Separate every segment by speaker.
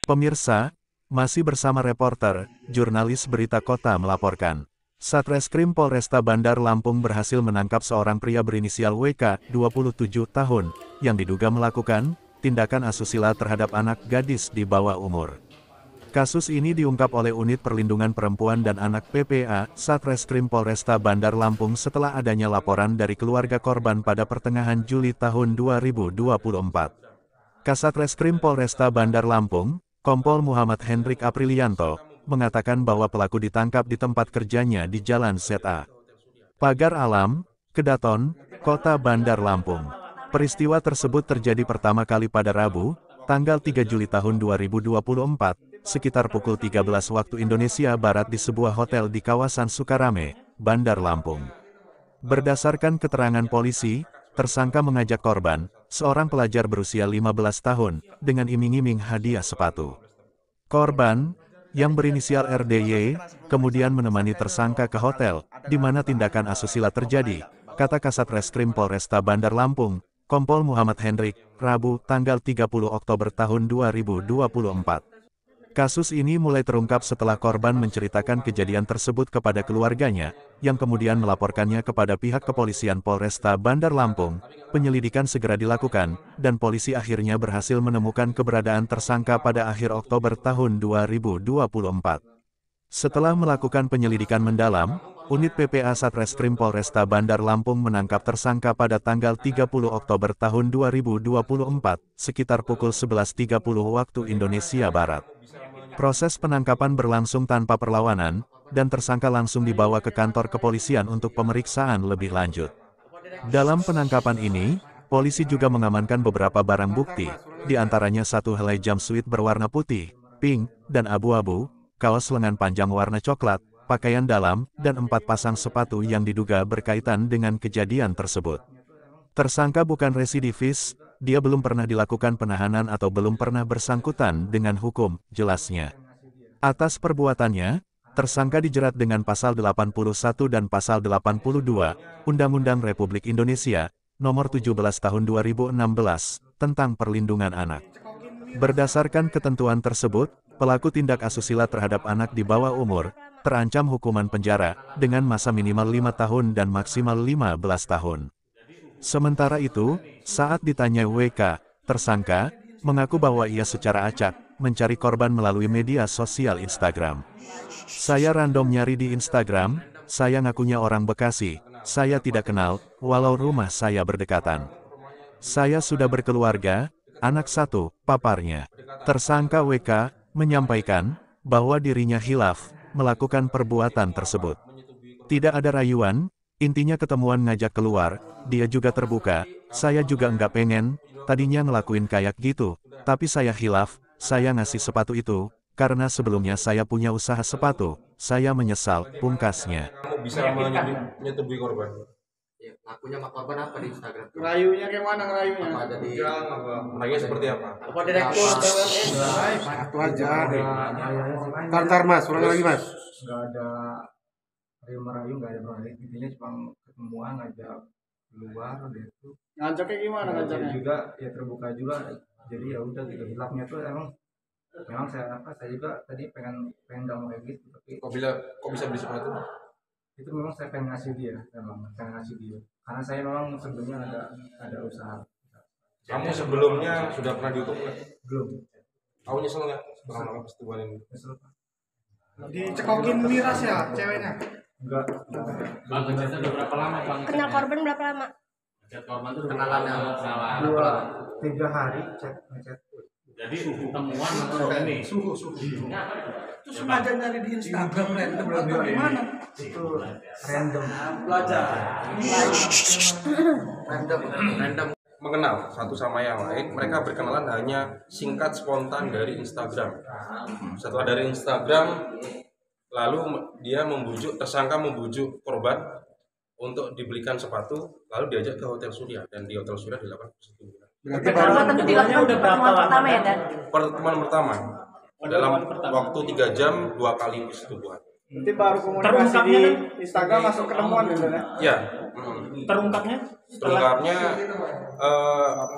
Speaker 1: Pemirsa, masih bersama reporter, jurnalis Berita Kota melaporkan. Satreskrim Polresta Bandar Lampung berhasil menangkap seorang pria berinisial WK, 27 tahun, yang diduga melakukan tindakan asusila terhadap anak gadis di bawah umur. Kasus ini diungkap oleh Unit Perlindungan Perempuan dan Anak PPA, Satreskrim Polresta Bandar Lampung setelah adanya laporan dari keluarga korban pada pertengahan Juli tahun 2024. Kasat Reskrim Polresta Bandar Lampung, Kompol Muhammad Hendrik Aprilianto, mengatakan bahwa pelaku ditangkap di tempat kerjanya di Jalan ZA Pagar Alam, Kedaton, Kota Bandar Lampung. Peristiwa tersebut terjadi pertama kali pada Rabu, tanggal 3 Juli tahun 2024, sekitar pukul 13 waktu Indonesia Barat di sebuah hotel di kawasan Sukarame, Bandar Lampung. Berdasarkan keterangan polisi, tersangka mengajak korban, seorang pelajar berusia 15 tahun, dengan iming-iming hadiah sepatu. Korban, yang berinisial RDY, kemudian menemani tersangka ke hotel, di mana tindakan asusila terjadi, kata Kasat Reskrim Polresta Bandar Lampung, Kompol Muhammad Hendrik, Rabu, tanggal 30 Oktober tahun 2024. Kasus ini mulai terungkap setelah korban menceritakan kejadian tersebut kepada keluarganya, yang kemudian melaporkannya kepada pihak kepolisian Polresta Bandar Lampung. Penyelidikan segera dilakukan, dan polisi akhirnya berhasil menemukan keberadaan tersangka pada akhir Oktober tahun 2024. Setelah melakukan penyelidikan mendalam, Unit PPA Satreskrim Polresta Bandar Lampung menangkap tersangka pada tanggal 30 Oktober tahun 2024, sekitar pukul 11.30 waktu Indonesia Barat. Proses penangkapan berlangsung tanpa perlawanan, dan tersangka langsung dibawa ke kantor kepolisian untuk pemeriksaan lebih lanjut. Dalam penangkapan ini, polisi juga mengamankan beberapa barang bukti, di antaranya satu helai jumpsuit berwarna putih, pink, dan abu-abu, kaos lengan panjang warna coklat, pakaian dalam, dan 4 pasang sepatu yang diduga berkaitan dengan kejadian tersebut. Tersangka bukan residivis, dia belum pernah dilakukan penahanan atau belum pernah bersangkutan dengan hukum, jelasnya. Atas perbuatannya, tersangka dijerat dengan pasal 81 dan pasal 82, Undang-Undang Republik Indonesia, Nomor 17 Tahun 2016, tentang Perlindungan Anak. Berdasarkan ketentuan tersebut, pelaku tindak asusila terhadap anak di bawah umur, terancam hukuman penjara, dengan masa minimal 5 tahun dan maksimal 15 tahun. Sementara itu, saat ditanya WK, tersangka, mengaku bahwa ia secara acak, mencari korban melalui media sosial Instagram. Saya random nyari di Instagram, saya ngakunya orang Bekasi, saya tidak kenal, walau rumah saya berdekatan. Saya sudah berkeluarga, anak satu, paparnya. Tersangka WK, menyampaikan, bahwa dirinya hilaf, melakukan perbuatan tersebut. Tidak ada rayuan, intinya ketemuan ngajak keluar, dia juga terbuka, saya juga enggak pengen, tadinya ngelakuin kayak gitu, tapi saya hilaf, saya ngasih sepatu itu, karena sebelumnya saya punya usaha sepatu, saya menyesal, pungkasnya.
Speaker 2: Kamu bisa menyetubui korban?
Speaker 3: Ya, ngakunya sama korban apa di Instagram?
Speaker 4: Rayunya kayak mana ngerayunya?
Speaker 3: Apa ada di
Speaker 2: Rayunya seperti apa?
Speaker 4: Apa direktur BUMN?
Speaker 5: Satu aja. Ntar mas, ulang lagi mas.
Speaker 6: Nggak ada merayu, nggak ada proyek, intinya cuma ketemuan ngajak keluar gitu.
Speaker 4: Ngajaknya gimana ngajaknya?
Speaker 6: Juga ya terbuka juga, jadi ya udah gitu. Hilafnya tuh memang saya juga tadi pengen nggak mau kayak gitu, tapi
Speaker 2: Kok bisa beli sepatu?
Speaker 6: itu memang saya pengen ngasih dia, karena saya memang sebelumnya ada usaha.
Speaker 2: Kamu sebelumnya sudah pernah dihukum nggak?
Speaker 6: Belum.
Speaker 2: Kamu nyesel nggak setelah melakukan persetubuhan ini?
Speaker 6: Nyesel, Pak.
Speaker 4: Dicekokin miras ya ceweknya?
Speaker 6: Enggak.
Speaker 7: Bang, ngechatnya udah berapa lama, Bang?
Speaker 8: Kenal korban berapa lama?
Speaker 7: Ngechat korban tuh
Speaker 3: kenalannya
Speaker 6: Dua, 3 hari ngechat.
Speaker 7: Jadi temuan atau ini?
Speaker 4: Suhu. Terus sengaja nyari di Instagram random atau gimana?
Speaker 6: Itu random.
Speaker 4: Belajar.
Speaker 3: random
Speaker 2: Mengenal satu sama yang lain, mereka berkenalan hanya singkat spontan dari Instagram. Setelah dari Instagram, lalu tersangka membujuk korban untuk dibelikan sepatu, lalu diajak ke Hotel Surya, dan di Hotel Surya dilakukan persetubuhan.
Speaker 8: Perbuatan itu dilakukan pertemuan pertama ya, Dan?
Speaker 2: Pertemuan pertama, dalam waktu 3 jam 2 kali persetubuhan.
Speaker 5: Berarti baru komunikasi di Instagram langsung ketemuan gitu ya?
Speaker 2: Ya.
Speaker 9: Terungkapnya?
Speaker 2: Terungkapnya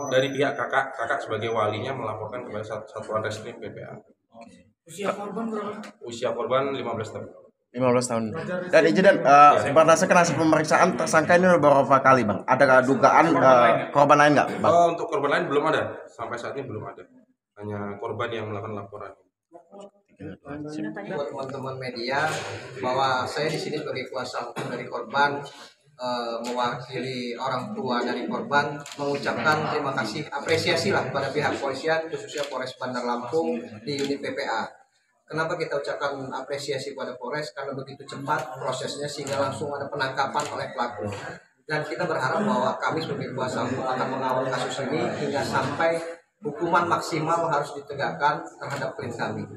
Speaker 2: dari pihak kakak sebagai walinya melaporkan kepada Satuan Reskrim PPA.
Speaker 4: Usia korban berapa?
Speaker 2: Usia korban 15 tahun.
Speaker 10: 15 tahun. Dan izin berdasarkan hasil pemeriksaan tersangka ini beberapa kali bang. Ada dugaan korban lain nggak bang?
Speaker 2: Untuk korban lain belum ada. Sampai saat ini belum ada. Hanya korban yang melakukan laporan.
Speaker 3: Buat teman-teman media bahwa saya di sini sebagai kuasa hukum dari korban, mewakili orang tua dari korban, mengucapkan terima kasih, apresiasi lah pada pihak polisian, khususnya Polres Bandar Lampung di unit PPA. Kenapa kita ucapkan apresiasi pada Polres? Karena begitu cepat prosesnya sehingga langsung ada penangkapan oleh pelaku. Dan kita berharap bahwa kami sebagai kuasa hukum akan mengawal kasus ini hingga sampai hukuman maksimal harus ditegakkan terhadap klien kami.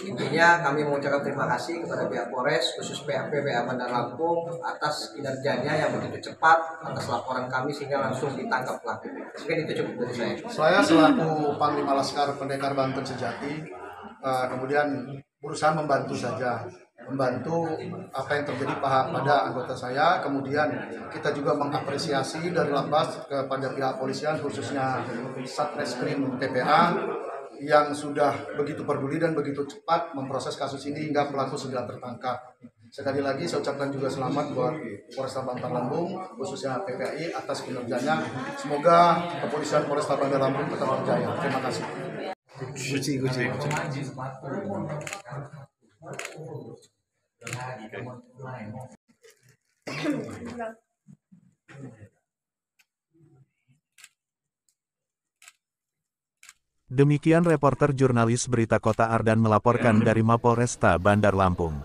Speaker 3: Intinya kami mengucapkan terima kasih kepada pihak Polres, khusus PPA Bandar Lampung atas kinerjanya yang begitu cepat atas laporan kami sehingga langsung ditangkap pelaku. Mungkin itu cukup dari saya.
Speaker 5: Saya selaku Panglima Laskar Pendekar Banten Sejati, kemudian berusaha membantu saja. Membantu apa yang terjadi pada anggota saya, kemudian kita juga mengapresiasi dari Lapas kepada pihak polisian khususnya Satreskrim PPA yang sudah begitu peduli dan begitu cepat memproses kasus ini hingga pelaku segera tertangkap. Sekali lagi saya ucapkan juga selamat buat Polresta Bandar Lampung khususnya PPI atas kinerjanya. Semoga kepolisian Polresta Bandar Lampung tetap berjaya. Terima kasih.
Speaker 1: Demikian reporter jurnalis Berita Kota Ardan melaporkan dari Mapolresta Bandar Lampung.